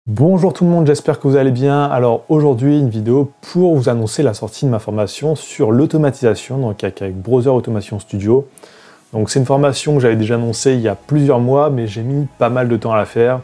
Bonjour tout le monde, j'espère que vous allez bien. Alors aujourd'hui, une vidéo pour vous annoncer la sortie de ma formation sur l'automatisation, donc avec Browser Automation Studio. Donc c'est une formation que j'avais déjà annoncée il y a plusieurs mois, mais j'ai mis pas mal de temps à la faire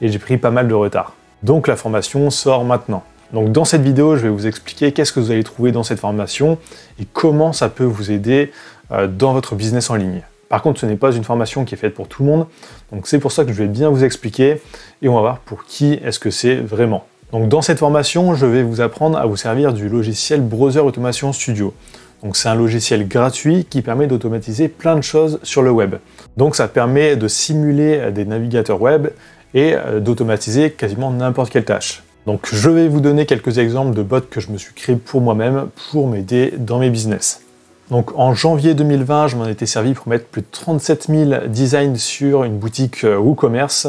et j'ai pris pas mal de retard. Donc la formation sort maintenant. Donc dans cette vidéo, je vais vous expliquer qu'est-ce que vous allez trouver dans cette formation et comment ça peut vous aider dans votre business en ligne. Par contre, ce n'est pas une formation qui est faite pour tout le monde, donc c'est pour ça que je vais bien vous expliquer et on va voir pour qui est-ce que c'est vraiment. Donc dans cette formation, je vais vous apprendre à vous servir du logiciel Browser Automation Studio. Donc c'est un logiciel gratuit qui permet d'automatiser plein de choses sur le web. Donc ça permet de simuler des navigateurs web et d'automatiser quasiment n'importe quelle tâche. Donc je vais vous donner quelques exemples de bots que je me suis créé pour moi-même pour m'aider dans mes business. Donc en janvier 2020, je m'en étais servi pour mettre plus de 37 000 designs sur une boutique WooCommerce,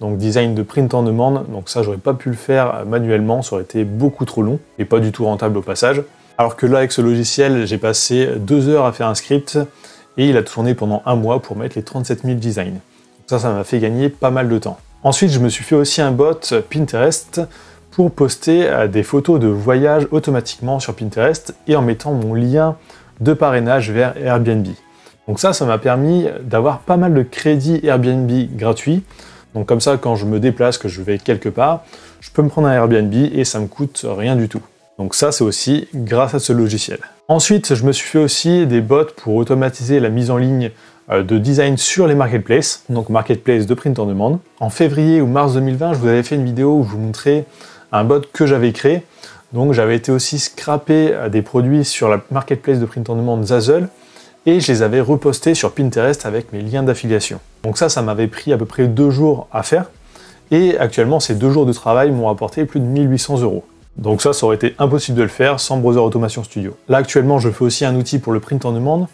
donc design de print on demand, donc ça j'aurais pas pu le faire manuellement, ça aurait été beaucoup trop long et pas du tout rentable au passage. Alors que là avec ce logiciel, j'ai passé 2 heures à faire un script et il a tourné pendant un mois pour mettre les 37 000 designs. Donc ça m'a fait gagner pas mal de temps. Ensuite, je me suis fait aussi un bot Pinterest pour poster des photos de voyage automatiquement sur Pinterest et en mettant mon lien de parrainage vers Airbnb. Donc ça m'a permis d'avoir pas mal de crédits Airbnb gratuits. Donc comme ça, quand je me déplace, que je vais quelque part, je peux me prendre un Airbnb et ça me coûte rien du tout. Donc ça, c'est aussi grâce à ce logiciel. Ensuite, je me suis fait aussi des bots pour automatiser la mise en ligne de design sur les marketplaces, donc marketplace de print on demand. En février ou mars 2020, je vous avais fait une vidéo où je vous montrais un bot que j'avais créé. Donc j'avais été aussi scraper des produits sur la marketplace de print on demand Zazzle et je les avais repostés sur Pinterest avec mes liens d'affiliation. Donc ça m'avait pris à peu près 2 jours à faire et actuellement ces 2 jours de travail m'ont rapporté plus de 1800 €. Donc ça aurait été impossible de le faire sans Browser Automation Studio. Là actuellement je fais aussi un outil pour le print on demand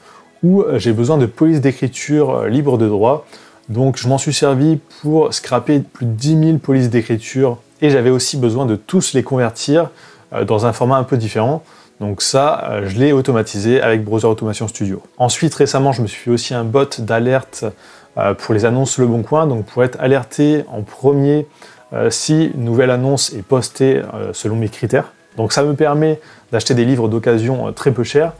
où j'ai besoin de police d'écriture libre de droit. Donc je m'en suis servi pour scraper plus de 10 000 polices d'écriture et j'avais aussi besoin de tous les convertir dans un format un peu différent. Donc ça, je l'ai automatisé avec Browser Automation Studio. Ensuite, récemment, je me suis fait aussi un bot d'alerte pour les annonces Le Bon Coin, donc pour être alerté en premier si une nouvelle annonce est postée selon mes critères. Donc ça me permet d'acheter des livres d'occasion très peu chers,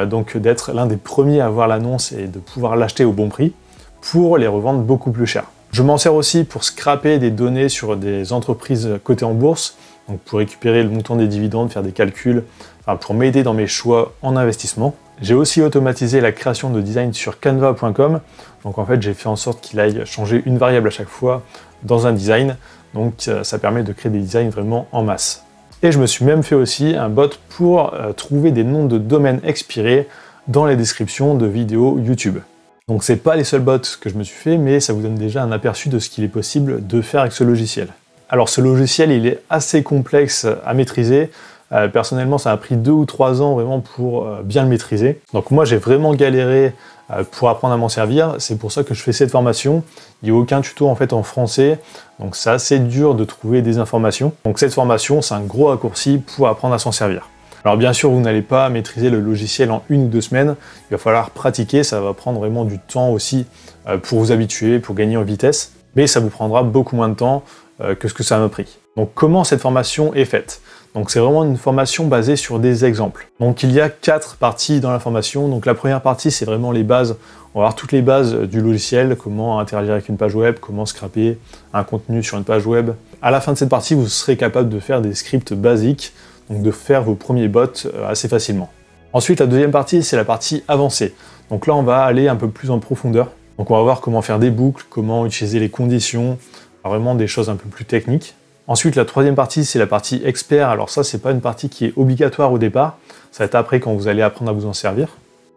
donc d'être l'un des premiers à voir l'annonce et de pouvoir l'acheter au bon prix pour les revendre beaucoup plus cher. Je m'en sers aussi pour scraper des données sur des entreprises cotées en bourse, donc pour récupérer le montant des dividendes, faire des calculs, enfin pour m'aider dans mes choix en investissement. J'ai aussi automatisé la création de design sur canva.com, donc en fait j'ai fait en sorte qu'il aille changer une variable à chaque fois dans un design, donc ça permet de créer des designs vraiment en masse. Et je me suis même fait aussi un bot pour trouver des noms de domaines expirés dans les descriptions de vidéos YouTube. Donc c'est pas les seuls bots que je me suis fait, mais ça vous donne déjà un aperçu de ce qu'il est possible de faire avec ce logiciel. Alors ce logiciel, il est assez complexe à maîtriser. Personnellement, ça a pris 2 ou 3 ans vraiment pour bien le maîtriser. Donc moi, j'ai vraiment galéré pour apprendre à m'en servir. C'est pour ça que je fais cette formation. Il n'y a aucun tuto en fait en français, donc c'est assez dur de trouver des informations. Donc cette formation, c'est un gros raccourci pour apprendre à s'en servir. Alors bien sûr, vous n'allez pas maîtriser le logiciel en 1 ou 2 semaines. Il va falloir pratiquer, ça va prendre vraiment du temps aussi pour vous habituer, pour gagner en vitesse. Mais ça vous prendra beaucoup moins de temps que ce que ça m'a pris. Donc comment cette formation est faite? Donc c'est vraiment une formation basée sur des exemples. Donc il y a 4 parties dans la formation. Donc la première partie, c'est vraiment les bases. On va voir toutes les bases du logiciel, comment interagir avec une page web, comment scraper un contenu sur une page web. À la fin de cette partie, vous serez capable de faire des scripts basiques, donc de faire vos premiers bots assez facilement. Ensuite, la deuxième partie, c'est la partie avancée. Donc là, on va aller un peu plus en profondeur. Donc on va voir comment faire des boucles, comment utiliser les conditions, vraiment des choses un peu plus techniques. Ensuite, la troisième partie, c'est la partie expert. Alors ça, c'est pas une partie qui est obligatoire au départ. Ça va être après quand vous allez apprendre à vous en servir.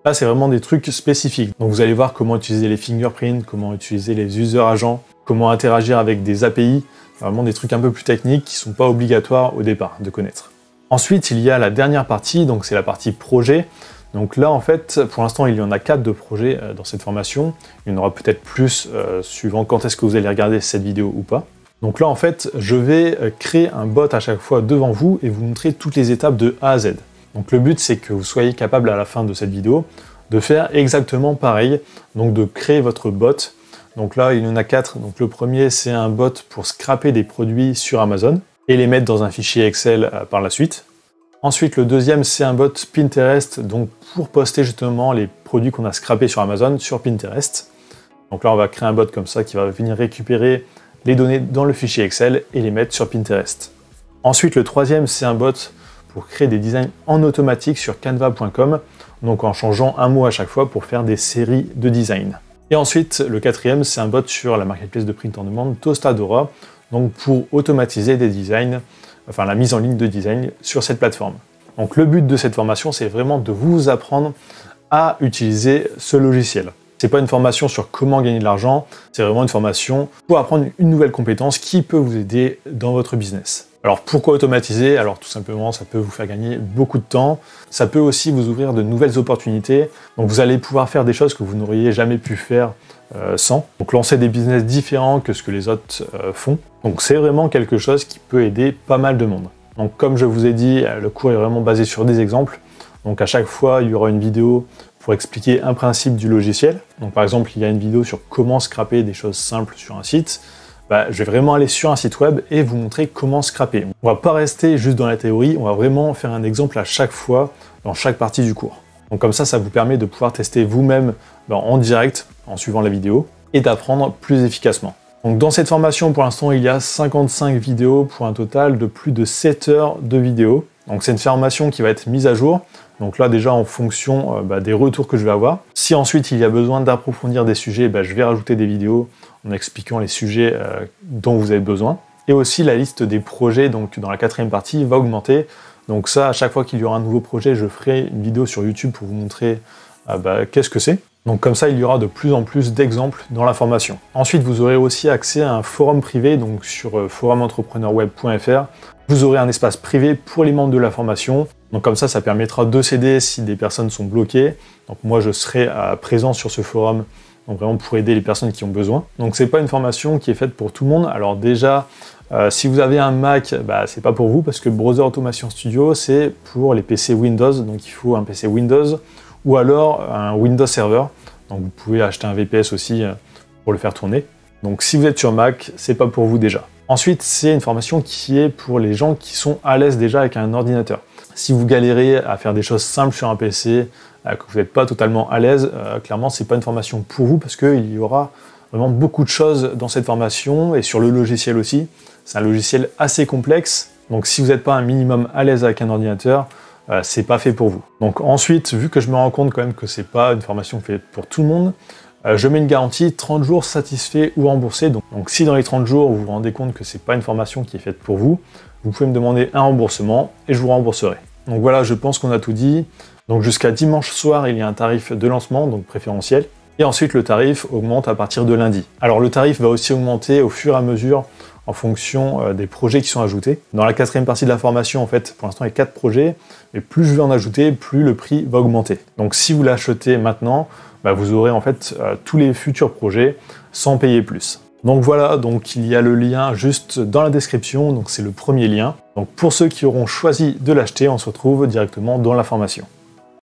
Là, c'est vraiment des trucs spécifiques. Donc vous allez voir comment utiliser les fingerprints, comment utiliser les user agents, comment interagir avec des API. Vraiment des trucs un peu plus techniques qui sont pas obligatoires au départ de connaître. Ensuite, il y a la dernière partie, donc c'est la partie projet. Donc là, en fait, pour l'instant, il y en a 4 de projets dans cette formation. Il y en aura peut-être plus suivant quand est-ce que vous allez regarder cette vidéo ou pas. Donc là, en fait, je vais créer un bot à chaque fois devant vous et vous montrer toutes les étapes de A à Z. Donc le but, c'est que vous soyez capable à la fin de cette vidéo de faire exactement pareil, donc de créer votre bot Donc là, il y en a 4. Donc le premier, c'est un bot pour scraper des produits sur Amazon et les mettre dans un fichier Excel par la suite. Ensuite, le deuxième, c'est un bot Pinterest, donc pour poster justement les produits qu'on a scrapés sur Amazon sur Pinterest. Donc là, on va créer un bot comme ça qui va venir récupérer les données dans le fichier Excel et les mettre sur Pinterest. Ensuite, le troisième, c'est un bot pour créer des designs en automatique sur canva.com, donc en changeant un mot à chaque fois pour faire des séries de designs. Et ensuite, le quatrième, c'est un bot sur la marketplace de print on demand Tostadora, donc pour automatiser des designs, enfin la mise en ligne de design sur cette plateforme. Donc le but de cette formation, c'est vraiment de vous apprendre à utiliser ce logiciel. C'est pas une formation sur comment gagner de l'argent, c'est vraiment une formation pour apprendre une nouvelle compétence qui peut vous aider dans votre business. Alors pourquoi automatiser? Alors tout simplement, ça peut vous faire gagner beaucoup de temps, ça peut aussi vous ouvrir de nouvelles opportunités, donc vous allez pouvoir faire des choses que vous n'auriez jamais pu faire sans. Donc lancer des business différents que ce que les autres font. Donc c'est vraiment quelque chose qui peut aider pas mal de monde. Donc comme je vous ai dit, le cours est vraiment basé sur des exemples. Donc à chaque fois, il y aura une vidéo pour expliquer un principe du logiciel. Donc par exemple, il y a une vidéo sur comment scraper des choses simples sur un site. Je vais vraiment aller sur un site web et vous montrer comment scraper. On va pas rester juste dans la théorie, on va vraiment faire un exemple à chaque fois dans chaque partie du cours. Donc comme ça vous permet de pouvoir tester vous-même en direct en suivant la vidéo et d'apprendre plus efficacement. Donc dans cette formation, pour l'instant, il y a 55 vidéos pour un total de plus de 7 heures de vidéos. Donc c'est une formation qui va être mise à jour. Donc là déjà en fonction des retours que je vais avoir. Si ensuite il y a besoin d'approfondir des sujets, je vais rajouter des vidéos en expliquant les sujets dont vous avez besoin. Et aussi la liste des projets, donc dans la 4e partie, va augmenter. Donc ça, à chaque fois qu'il y aura un nouveau projet, je ferai une vidéo sur YouTube pour vous montrer qu'est-ce que c'est. Donc comme ça, il y aura de plus en plus d'exemples dans la formation. Ensuite, vous aurez aussi accès à un forum privé, donc sur forumentrepreneurweb.fr. Vous aurez un espace privé pour les membres de la formation. Donc comme ça permettra de s'aider si des personnes sont bloquées. Donc moi, je serai présent sur ce forum, donc vraiment pour aider les personnes qui ont besoin. Donc c'est pas une formation qui est faite pour tout le monde. Alors déjà, si vous avez un Mac, c'est pas pour vous parce que Browser Automation Studio, c'est pour les PC Windows. Donc il faut un PC Windows ou alors un Windows Server. Donc vous pouvez acheter un VPS aussi pour le faire tourner. Donc si vous êtes sur Mac, c'est pas pour vous déjà. Ensuite, c'est une formation qui est pour les gens qui sont à l'aise déjà avec un ordinateur. Si vous galérez à faire des choses simples sur un PC, que vous n'êtes pas totalement à l'aise, clairement, c'est pas une formation pour vous parce qu'il y aura vraiment beaucoup de choses dans cette formation et sur le logiciel aussi. C'est un logiciel assez complexe, donc si vous n'êtes pas un minimum à l'aise avec un ordinateur, c'est pas fait pour vous. Donc ensuite, vu que je me rends compte quand même que c'est pas une formation faite pour tout le monde, je mets une garantie 30 jours satisfait ou remboursé. Donc si dans les 30 jours vous vous rendez compte que c'est pas une formation qui est faite pour vous, vous pouvez me demander un remboursement et je vous rembourserai. Donc voilà, je pense qu'on a tout dit. Donc jusqu'à dimanche soir, il y a un tarif de lancement, donc préférentiel. Et ensuite, le tarif augmente à partir de lundi. Alors le tarif va aussi augmenter au fur et à mesure en fonction des projets qui sont ajoutés. Dans la 4e partie de la formation, en fait, pour l'instant, il y a 4 projets, mais plus je vais en ajouter, plus le prix va augmenter. Donc si vous l'achetez maintenant, vous aurez en fait tous les futurs projets sans payer plus. Donc voilà, donc il y a le lien juste dans la description, donc c'est le premier lien. Donc pour ceux qui auront choisi de l'acheter, on se retrouve directement dans la formation.